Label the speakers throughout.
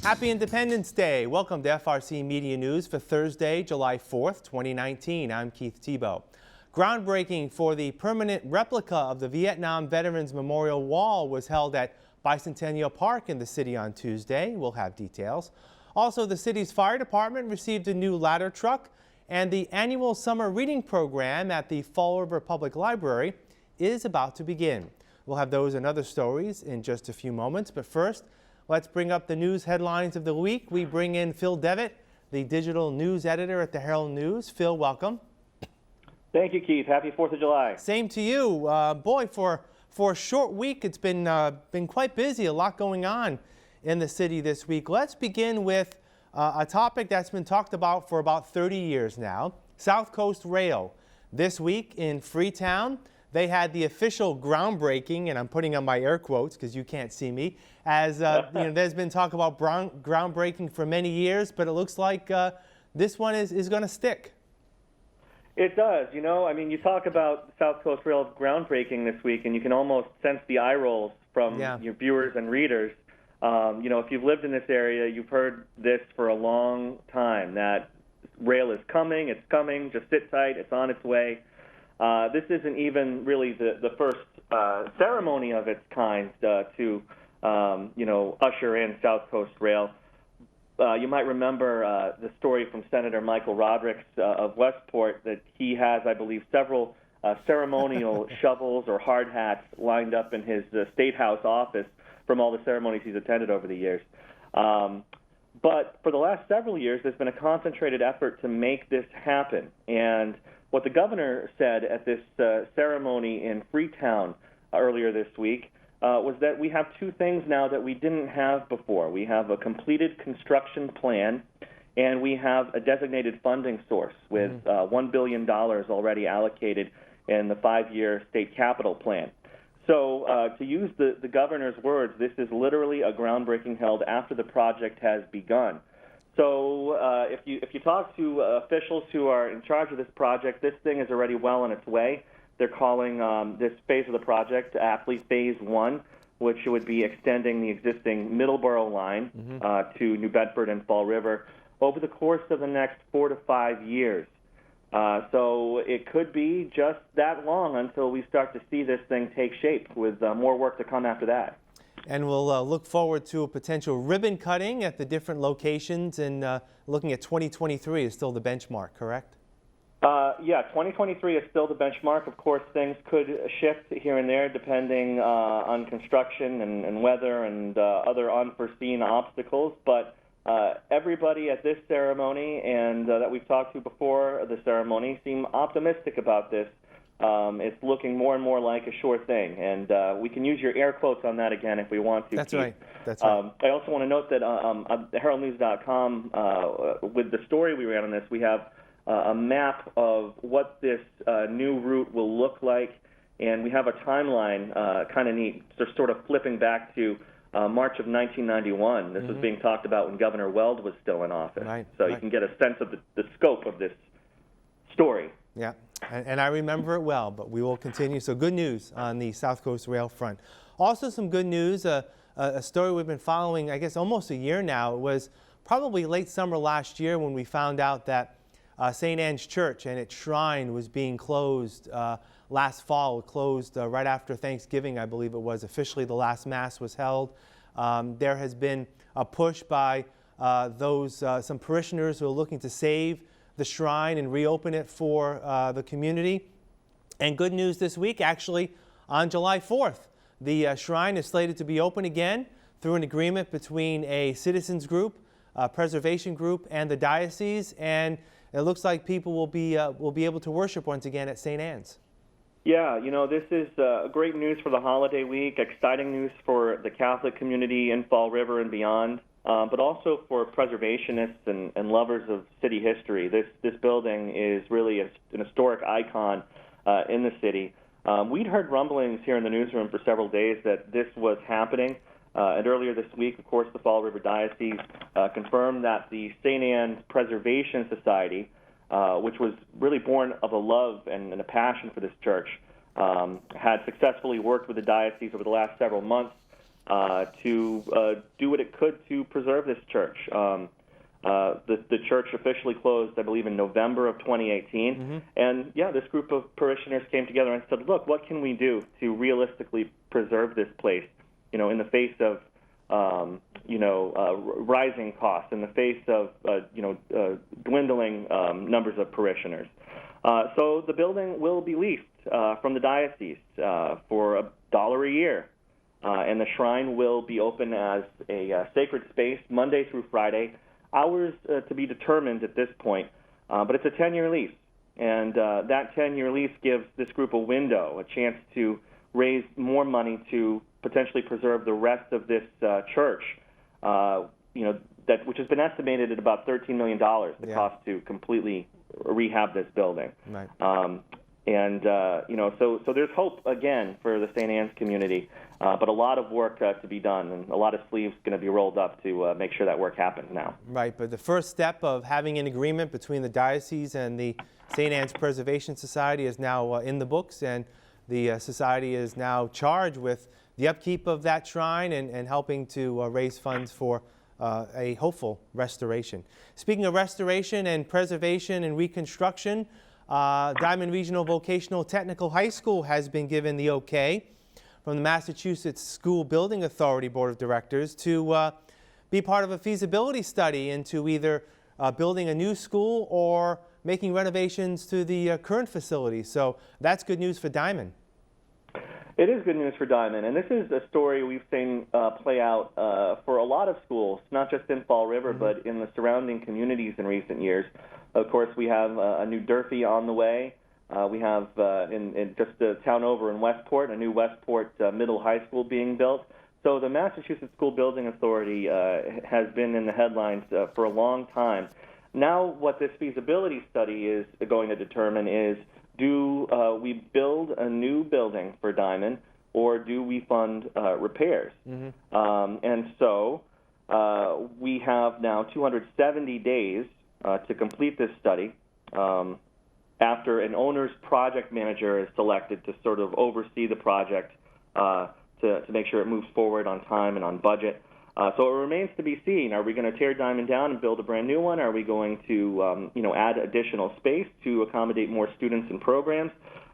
Speaker 1: Happy Independence Day. Welcome to FRC Media News for Thursday, July 4th, 2019. I'm Keith Tebow. Groundbreaking for the permanent replica of the Vietnam Veterans Memorial Wall was held at Bicentennial Park in the city on Tuesday. We'll have details. Also, the city's fire department received a new ladder truck, and the annual summer reading program at the Fall River Public Library is about to begin. We'll have those and other stories in just a few moments, but first, let's bring up the news headlines of the week. We bring in Phil Devitt, the digital news editor at the Herald News. Phil, welcome.
Speaker 2: Thank you, Keith. Happy 4th of July.
Speaker 1: Same to you. Boy, for a short week, it's been quite busy. A lot going on in the city this week. Let's begin with a topic that's been talked about for about 30 years now, South Coast Rail. This week in Freetown, they had the official groundbreaking, and I'm putting on my air quotes because you can't see me, as there's been talk about groundbreaking for many years, but it looks like this one is going to stick.
Speaker 2: It does. You talk about South Coast Rail's groundbreaking this week, and you can almost sense the eye rolls from your viewers and readers. If you've lived in this area, you've heard this for a long time, that rail is coming, it's coming, just sit tight, it's on its way. This isn't even really the first ceremony of its kind to usher in South Coast Rail. You might remember the story from Senator Michael Rodericks of Westport that he has, I believe, several ceremonial shovels or hard hats lined up in his State House office from all the ceremonies he's attended over the years. But for the last several years, there's been a concentrated effort to make this happen. And what the governor said at this ceremony in Freetown earlier this week was that we have two things now that we didn't have before. We have a completed construction plan, and we have a designated funding source with $1 billion already allocated in the 5-year state capital plan. So to use the governor's words, this is literally a groundbreaking held after the project has begun. So if you talk to officials who are in charge of this project, this thing is already well on its way. They're calling this phase of the project aptly Phase 1, which would be extending the existing Middleborough line to New Bedford and Fall River over the course of the next 4 to 5 years. So it could be just that long until we start to see this thing take shape, with more work to come after that.
Speaker 1: And we'll look forward to a potential ribbon cutting at the different locations, and looking at 2023 is still the benchmark, correct?
Speaker 2: 2023 is still the benchmark. Of course, things could shift here and there depending on construction and weather and other unforeseen obstacles, but everybody at this ceremony and that we've talked to before the ceremony seem optimistic about this. It's looking more and more like a sure thing, and we can use your air quotes on that again if we want to.
Speaker 1: That's right. That's right.
Speaker 2: I also want to note that HeraldNews.com, with the story we ran on this, we have a map of what this new route will look like, and we have a timeline, kind of neat, sort of flipping back to March of 1991. This was being talked about when Governor Weld was still in office.
Speaker 1: Right.
Speaker 2: So you can get a sense of the scope of this story.
Speaker 1: Yeah, and I remember it well, but we will continue. So good news on the South Coast Rail front. Also some good news, a story we've been following, I guess, almost a year now. It was probably late summer last year when we found out that St. Anne's Church and its shrine was being closed last fall. It closed right after Thanksgiving, I believe it was. Officially, the last Mass was held. There has been a push by some parishioners who are looking to save the shrine and reopen it for the community. And good news this week, actually, on July 4th, the shrine is slated to be open again through an agreement between a citizens group, a preservation group, and the diocese. And it looks like people will be able to worship once again at St. Anne's.
Speaker 2: Yeah, this is great news for the holiday week, exciting news for the Catholic community in Fall River and beyond, but also for preservationists and lovers of city history. This building is really an historic icon in the city. We'd heard rumblings here in the newsroom for several days that this was happening. And earlier this week, of course, the Fall River Diocese confirmed that the St. Anne's Preservation Society, which was really born of a love and a passion for this church, had successfully worked with the diocese over the last several months to do what it could to preserve this church. The church officially closed, I believe, in November of 2018. Mm-hmm. And, yeah, this group of parishioners came together and said, look, what can we do to realistically preserve this place, in the face of, rising costs, in the face of, dwindling numbers of parishioners. So the building will be leased from the diocese for $1 a year. And the shrine will be open as a sacred space Monday through Friday. Hours to be determined at this point, but it's a 10-year lease. And that 10-year lease gives this group a window, a chance to raise more money to potentially preserve the rest of this church, which has been estimated at about $13 million, the cost to completely rehab this building.
Speaker 1: Right.
Speaker 2: So there's hope, again, for the St. Anne's community, but a lot of work to be done, and a lot of sleeves going to be rolled up to make sure that work happens now.
Speaker 1: Right, but the first step of having an agreement between the diocese and the St. Anne's Preservation Society is now in the books, and the society is now charged with the upkeep of that shrine and helping to raise funds for a hopeful restoration. Speaking of restoration and preservation and reconstruction, Diamond Regional Vocational Technical High School has been given the okay from the Massachusetts School Building Authority Board of Directors to be part of a feasibility study into either building a new school or making renovations to the current facility. So that's good news for Diamond.
Speaker 2: It is good news for Diamond, and this is a story we've seen play out for a lot of schools, not just in Fall River, but in the surrounding communities in recent years. Of course, we have a new Durfee on the way. We have, in just a town over in Westport, a new Westport Middle High School being built. So the Massachusetts School Building Authority has been in the headlines for a long time. Now what this feasibility study is going to determine is, do we build a new building for Diamond, or do we fund repairs? Mm-hmm. And so we have now 270 days to complete this study after an owner's project manager is selected to sort of oversee the project to make sure it moves forward on time and on budget. So it remains to be seen. Are we going to tear Diamond down and build a brand new one? Are we going to add additional space to accommodate more students and programs?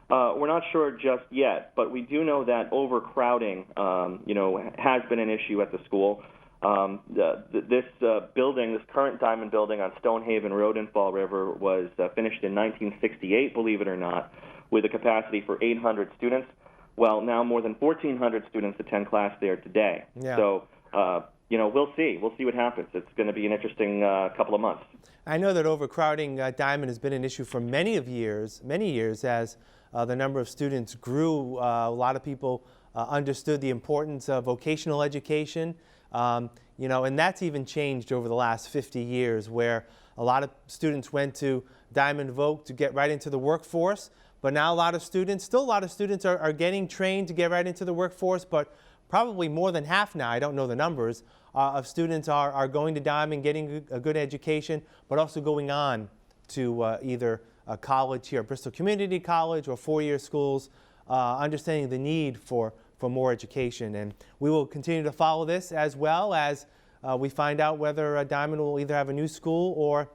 Speaker 2: We're not sure just yet, but we do know that overcrowding has been an issue at the school. This building, this current Diamond building on Stonehaven Road in Fall River, was finished in 1968, believe it or not, with a capacity for 800 students. Well, now more than 1,400 students attend class there today. Yeah. So, we'll see. We'll see what happens. It's going to be an interesting couple of months.
Speaker 1: I know that overcrowding Diamond has been an issue for many years as the number of students grew. A lot of people understood the importance of vocational education. And that's even changed over the last 50 years, where a lot of students went to Diamond Voc to get right into the workforce, but now a lot of students are getting trained to get right into the workforce, but probably more than half now, I don't know the numbers, of students are going to Diamond, getting a good education, but also going on to either a college here at Bristol Community College or four-year schools, understanding the need for more education. And we will continue to follow this as well as we find out whether Diamond will either have a new school or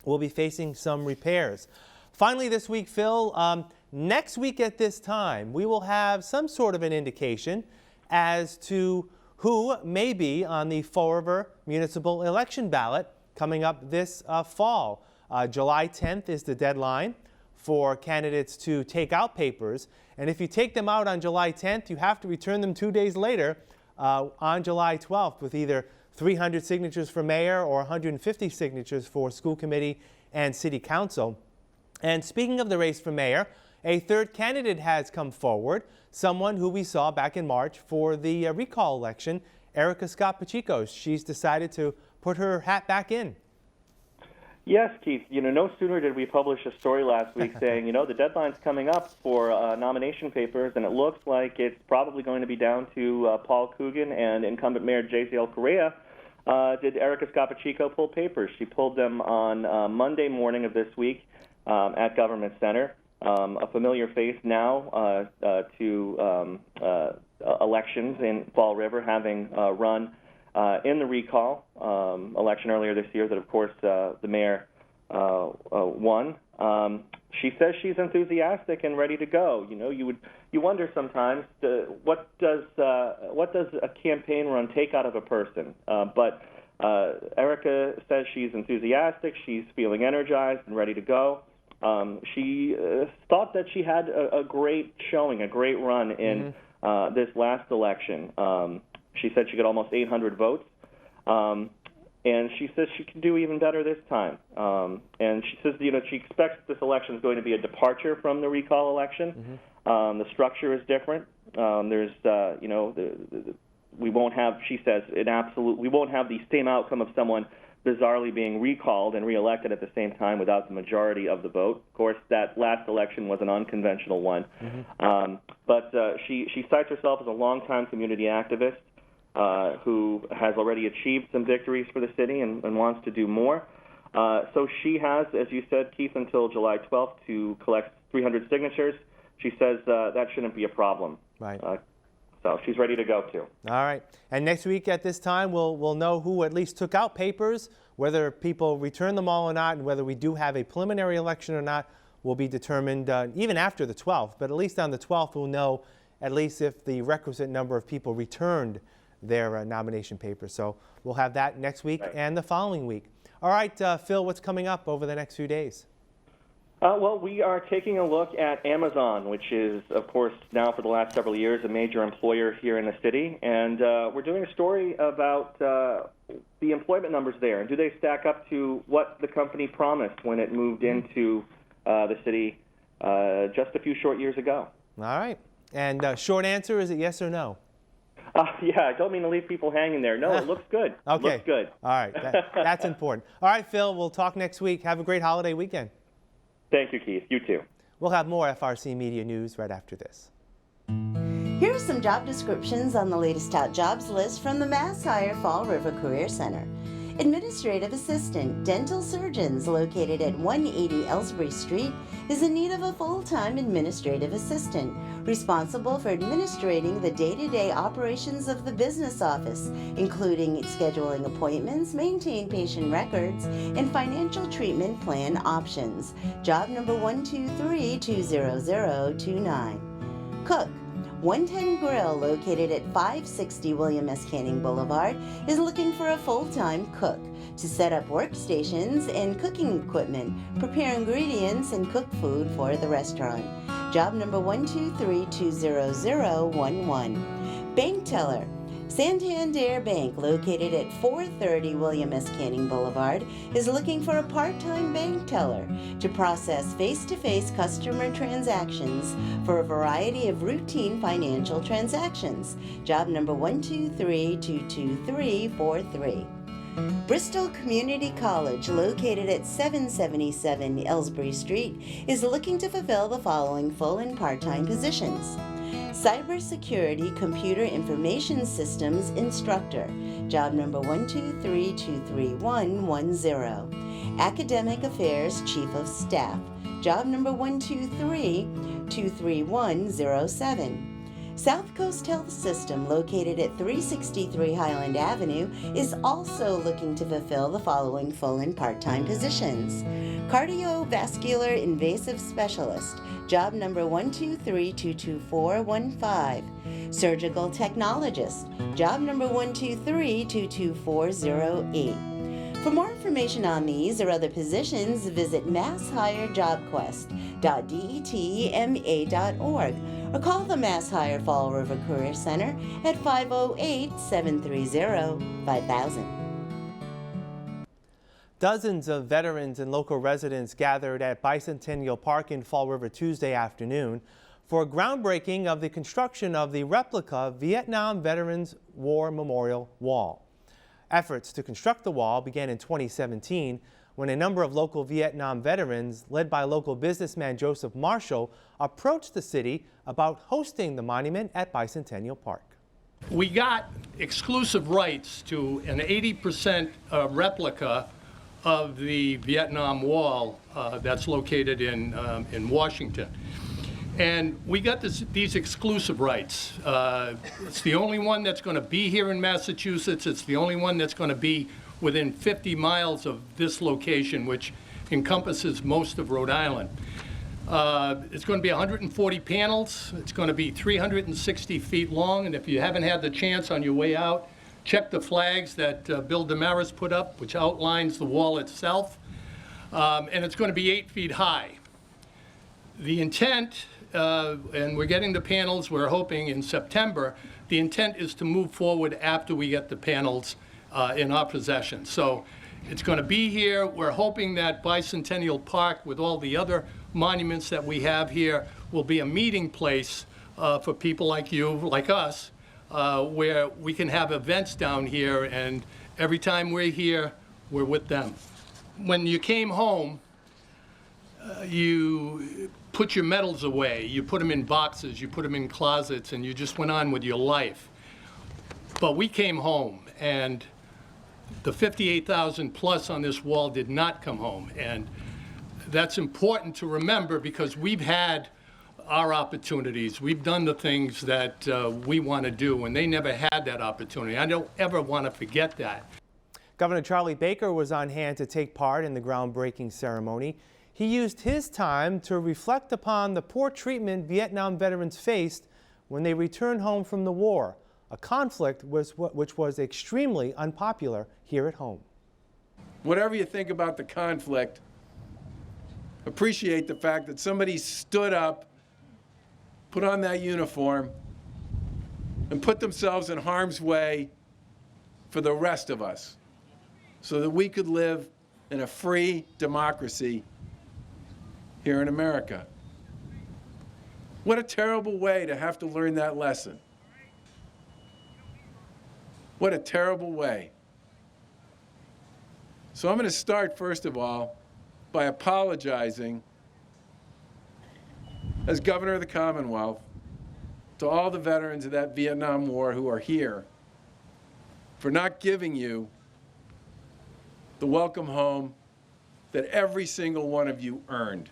Speaker 1: will be facing some repairs. Finally this week, Phil, next week at this time, we will have some sort of an indication as to who may be on the Fall River municipal election ballot coming up this fall. July 10th is the deadline for candidates to take out papers. And if you take them out on July 10th, you have to return them 2 days later on July 12th with either 300 signatures for mayor or 150 signatures for school committee and city council. And speaking of the race for mayor, a third candidate has come forward, someone who we saw back in March for the recall election, Erica Scott Pacheco. She's decided to put her hat back in.
Speaker 2: Yes, Keith. No sooner did we publish a story last week saying, the deadline's coming up for nomination papers, and it looks like it's probably going to be down to Paul Coogan and incumbent Mayor J.C.L. Correa. Did Erica Scott Pacheco pull papers? She pulled them on Monday morning of this week at Government Center. a familiar face now to elections in Fall River, having run in the recall election earlier this year that, of course, the mayor won. She says she's enthusiastic and ready to go. You know, you wonder sometimes what does a campaign run take out of a person? But Erica says she's enthusiastic. She's feeling energized and ready to go. She thought that she had a great showing, a great run in this last election. She said she got almost 800 votes. And she says she can do even better this time. And she says, you know, she expects this election is going to be a departure from the recall election. The structure is different. There's, you know, we won't have, she says, we won't have the same outcome of someone bizarrely being recalled and reelected at the same time without the majority of the vote. Of course, that last election was an unconventional one. But she cites herself as a longtime community activist. Who has already achieved some victories for the city and wants to do more. So she has, as you said, Keith, until July 12th to collect 300 signatures. She says that shouldn't be a problem.
Speaker 1: Right.
Speaker 2: So she's ready to go, too.
Speaker 1: All right. And next week at this time, we'll know who at least took out papers, whether people return them all or not, and whether we do have a preliminary election or not will be determined even after the 12th. But at least on the 12th, we'll know at least if the requisite number of people returned their nomination papers. So we'll have that next week and the following week. All right, Phil, what's coming up over the next few days?
Speaker 2: Well, we are taking a look at Amazon, which is, of course, now for the last several years a major employer here in the city. And we're doing a story about the employment numbers there. And do they stack up to what the company promised when it moved into the city just a few short years ago? All
Speaker 1: right. And short answer, is it yes or no?
Speaker 2: Yeah, I don't mean to leave people hanging there. No, it looks good.
Speaker 1: Okay.
Speaker 2: It looks good.
Speaker 1: All right. That's important. All right, Phil, we'll talk next week. Have a great holiday weekend.
Speaker 2: Thank you, Keith. You too.
Speaker 1: We'll have more FRC Media news right after this.
Speaker 3: Here are some job descriptions on the latest top jobs list from the Mass Hire Fall River Career Center. Administrative Assistant, Dental Surgeons, located at 180 Ellsbury Street, is in need of a full-time administrative assistant, responsible for administrating the day-to-day operations of the business office, including scheduling appointments, maintain patient records, and financial treatment plan options. Job number 123-20029. Cook, 110 Grill, located at 560 William S. Canning Boulevard, is looking for a full-time cook to set up workstations and cooking equipment, prepare ingredients, and cook food for the restaurant. Job number 123-20011. Bank Teller, Santander Bank, located at 430 William S. Canning Boulevard, is looking for a part-time bank teller to process face-to-face customer transactions for a variety of routine financial transactions. Job number 123-22343. Bristol Community College, located at 777 Ellsbury Street, is looking to fulfill the following full and part-time positions. Cybersecurity Computer Information Systems Instructor, job number 123-23110. Academic Affairs Chief of Staff, job number 123-23107. South Coast Health System, located at 363 Highland Avenue, is also looking to fulfill the following full and part-time positions. Cardiovascular Invasive Specialist, job number 123-22415. Surgical Technologist, job number 123-22408. For more information on these or other positions, visit masshire.jobquest.detma.org or call the Mass Hire Fall River Career Center at 508-730-5000.
Speaker 1: Dozens of veterans and local residents gathered at Bicentennial Park in Fall River Tuesday afternoon for a groundbreaking of the construction of the replica Vietnam Veterans War Memorial Wall. Efforts to construct the wall began in 2017 when a number of local Vietnam veterans, led by local businessman Joseph Marshall, approached the city about hosting the monument at Bicentennial Park.
Speaker 4: We got exclusive rights to an 80% replica of the Vietnam Wall that's located in Washington. And we got these exclusive rights. It's the only one that's going to be here in Massachusetts. It's the only one that's going to be within 50 miles of this location, which encompasses most of Rhode Island. It's going to be 140 panels. It's going to be 360 feet long. And if you haven't had the chance on your way out, check the flags that Bill Damaris put up, which outlines the wall itself. And it's going to be 8 feet high. The intent, and we're getting the panels, we're hoping in September, the intent is to move forward after we get the panels in our possession. So it's going to be here. We're hoping that Bicentennial Park, with all the other monuments that we have here, will be a meeting place for people like you, like us, where we can have events down here, and every time we're here, we're with them. When you came home, you put your medals away, you put them in boxes, you put them in closets, and you just went on with your life. But we came home, and the 58,000 plus on this wall did not come home. And that's important to remember, because we've had our opportunities. We've done the things that we want to do, and they never had that opportunity. I don't ever want to forget that.
Speaker 1: Governor Charlie Baker was on hand to take part in the groundbreaking ceremony. He used his time to reflect upon the poor treatment Vietnam veterans faced when they returned home from the war, a conflict which was extremely unpopular here at home.
Speaker 5: Whatever you think about the conflict, appreciate the fact that somebody stood up, put on that uniform, and put themselves in harm's way for the rest of us, so that we could live in a free democracy here in America. What a terrible way to have to learn that lesson. What a terrible way. So I'm going to start, first of all, by apologizing as Governor of the Commonwealth to all the veterans of that Vietnam War who are here for not giving you the welcome home that every single one of you earned.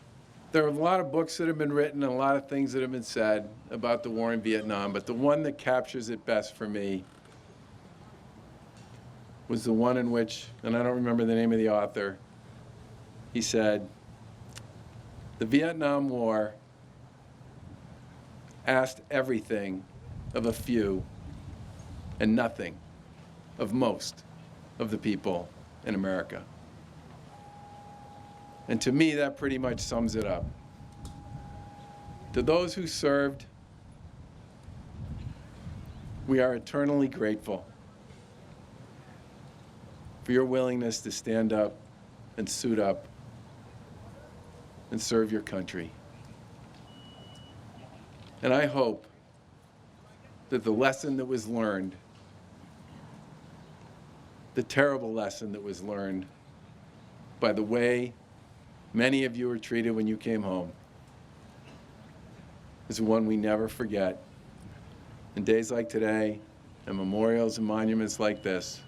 Speaker 5: There are a lot of books that have been written and a lot of things that have been said about the war in Vietnam, but the one that captures it best for me was the one in which, and I don't remember the name of the author, he said, the Vietnam War asked everything of a few and nothing of most of the people in America. And to me, that pretty much sums it up. To those who served, we are eternally grateful for your willingness to stand up and suit up and serve your country. And I hope that the lesson that was learned, the terrible lesson that was learned by the way many of you were treated when you came home, is one we never forget. In days like today, and memorials and monuments like this,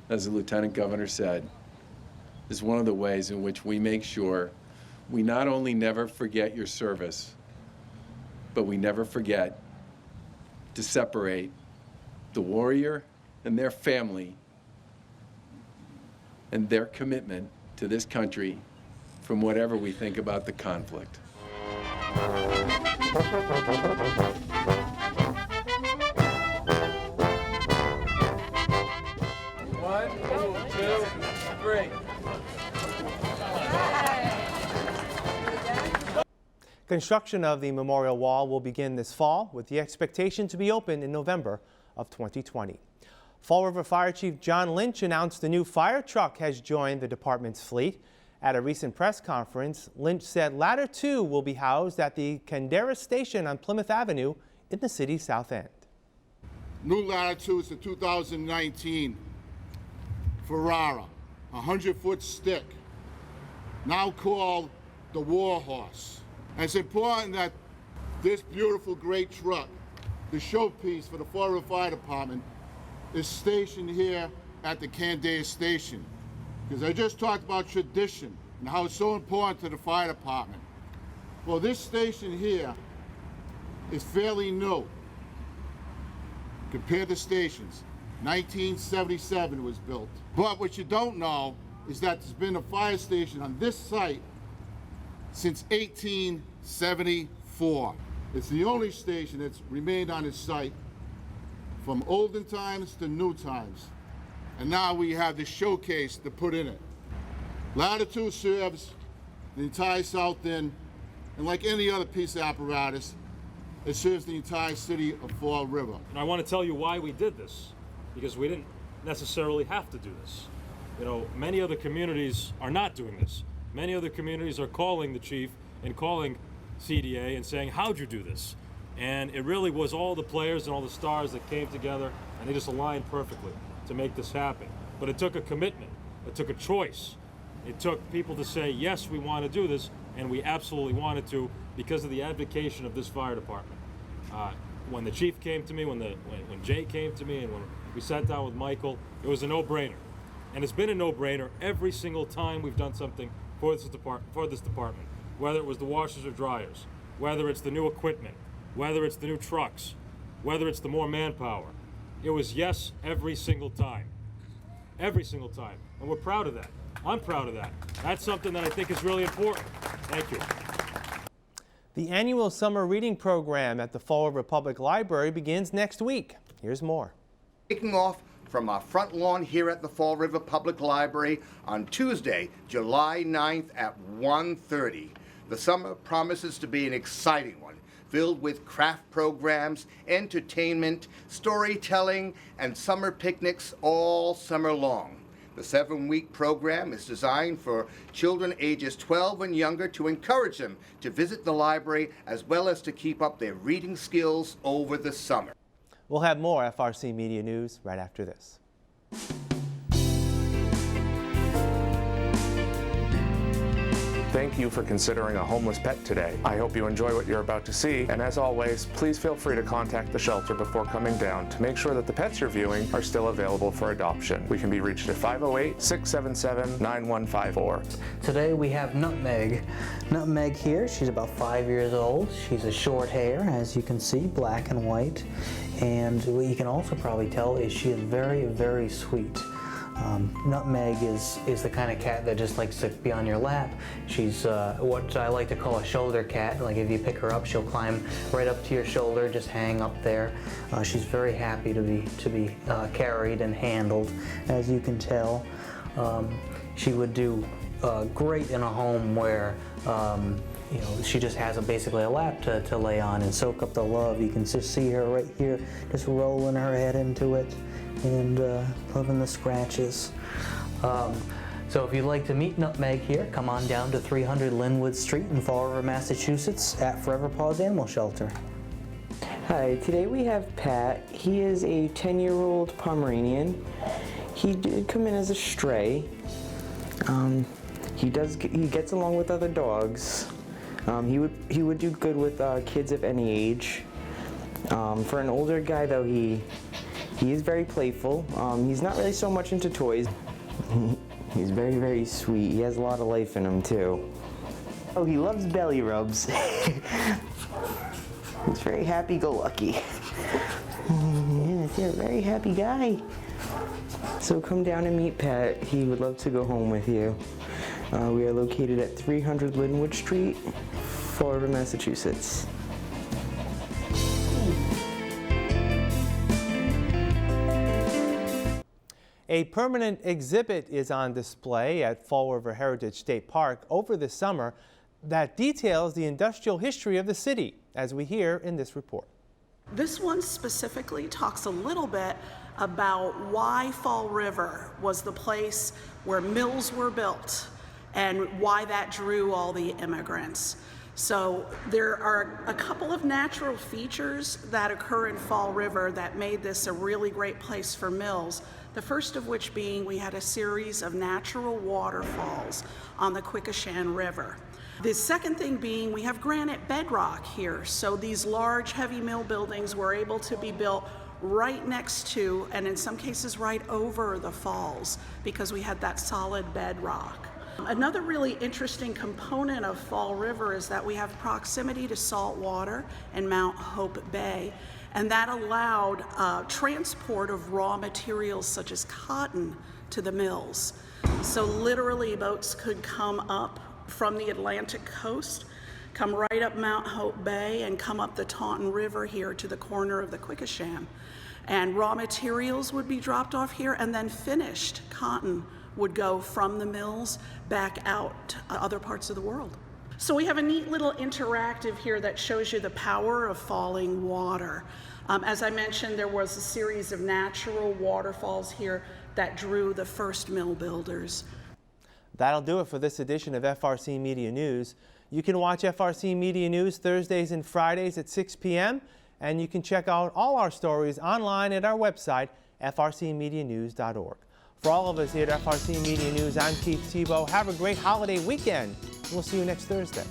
Speaker 5: as the Lieutenant Governor said, is one of the ways in which we make sure we not only never forget your service, but we never forget to separate the warrior and their family and their commitment to this country from whatever we think about the conflict. 1, 2, 3.
Speaker 1: Construction of the memorial wall will begin this fall, with the expectation to be open in November of 2020. Fall River Fire Chief John Lynch announced a new fire truck has joined the department's fleet. At a recent press conference, Lynch said Ladder 2 will be housed at the Candera Station on Plymouth Avenue in the city's south end.
Speaker 6: New Ladder 2 is the 2019 Ferrara, 100-foot stick, now called the War Horse. And it's important that this beautiful, great truck, the showpiece for the Fall River Fire Department, is stationed here at the Candera Station. because I just talked about tradition and how it's so important to the fire department. Well, this station here is fairly new compared to stations. 1977 was built. But what you don't know is that there's been a fire station on this site since 1874. It's the only station that's remained on this site from olden times to new times. And now we have this showcase to put in it. Latitude serves the entire South End, and like any other piece of apparatus, it serves the entire city of Fall River.
Speaker 7: And I want to tell you why we did this, because we didn't necessarily have to do this. You know, many other communities are not doing this. Many other communities are calling the chief and calling CDA and saying, how'd you do this? And it really was all the players and all the stars that came together, and they just aligned perfectly to make this happen. But it took a commitment. It took a choice. It took people to say, yes, we want to do this, and we absolutely wanted to because of the advocation of this fire department. When the chief came to me, when Jay came to me, and when we sat down with Michael, it was a no-brainer. And it's been a no-brainer every single time we've done something for this department, whether it was the washers or dryers, whether it's the new equipment, whether it's the new trucks, whether it's the more manpower. It was yes every single time. Every single time. And we're proud of that. I'm proud of that. That's something that I think is really important. Thank you.
Speaker 1: The annual summer reading program at the Fall River Public Library begins next week. Here's more.
Speaker 8: Kicking off from our front lawn here at the Fall River Public Library on Tuesday, July 9th at 1:30. The summer promises to be an exciting one, filled with craft programs, entertainment, storytelling, and summer picnics all summer long. The 7-week program is designed for children ages 12 and younger to encourage them to visit the library as well as to keep up their reading skills over the summer.
Speaker 1: We'll have more FRC Media News right after this.
Speaker 9: Thank you for considering a homeless pet today. I hope you enjoy what you're about to see, and as always, please feel free to contact the shelter before coming down to make sure that the pets you're viewing are still available for adoption. We can be reached at 508-677-9154.
Speaker 10: Today we have Nutmeg. Nutmeg here, she's about 5 years old. She's a short hair, as you can see, black and white. And what you can also probably tell is she is very, very sweet. Nutmeg is the kind of cat that just likes to be on your lap. She's what I like to call a shoulder cat. Like if you pick her up, she'll climb right up to your shoulder, just hang up there. She's very happy to be carried and handled, as you can tell. She would do great in a home where you know, she just has basically a lap to lay on and soak up the love. You can just see her right here, just rolling her head into it and loving the scratches. So if you'd like to meet Nutmeg here, come on down to 300 Linwood Street in Fall River, Massachusetts at Forever Paws Animal Shelter.
Speaker 11: Hi, today we have Pat. He is a 10-year-old Pomeranian. He did come in as a stray. He gets along with other dogs. He would do good with kids of any age. For an older guy though, he is very playful. He's not really so much into toys. He's very, very sweet. He has a lot of life in him too. Oh, he loves belly rubs. He's very happy-go-lucky. Yes, you're a very happy guy. So come down and meet Pat. He would love to go home with you. We are located at 300 Linwood Street, Fall River, Massachusetts.
Speaker 1: A permanent exhibit is on display at Fall River Heritage State Park over the summer that details the industrial history of the city, as we hear in this report.
Speaker 12: This one specifically talks a little bit about why Fall River was the place where mills were built and why that drew all the immigrants. So there are a couple of natural features that occur in Fall River that made this a really great place for mills. The first of which being we had a series of natural waterfalls on the Quequechan River. The second thing being we have granite bedrock here. So these large heavy mill buildings were able to be built right next to, and in some cases right over the falls, because we had that solid bedrock. Another really interesting component of Fall River is that we have proximity to salt water and Mount Hope Bay, and that allowed transport of raw materials such as cotton to the mills. So literally boats could come up from the Atlantic coast, come right up Mount Hope Bay, and come up the Taunton River here to the corner of the Quikasham. And raw materials would be dropped off here, and then finished cotton would go from the mills back out to other parts of the world. So we have a neat little interactive here that shows you the power of falling water. As I mentioned, there was a series of natural waterfalls here that drew the first mill builders.
Speaker 1: That'll do it for this edition of FRC Media News. You can watch FRC Media News Thursdays and Fridays at 6 p.m. and you can check out all our stories online at our website, frcmedianews.org. For all of us here at FRC Media News, I'm Keith Tebow. Have a great holiday weekend. We'll see you next Thursday.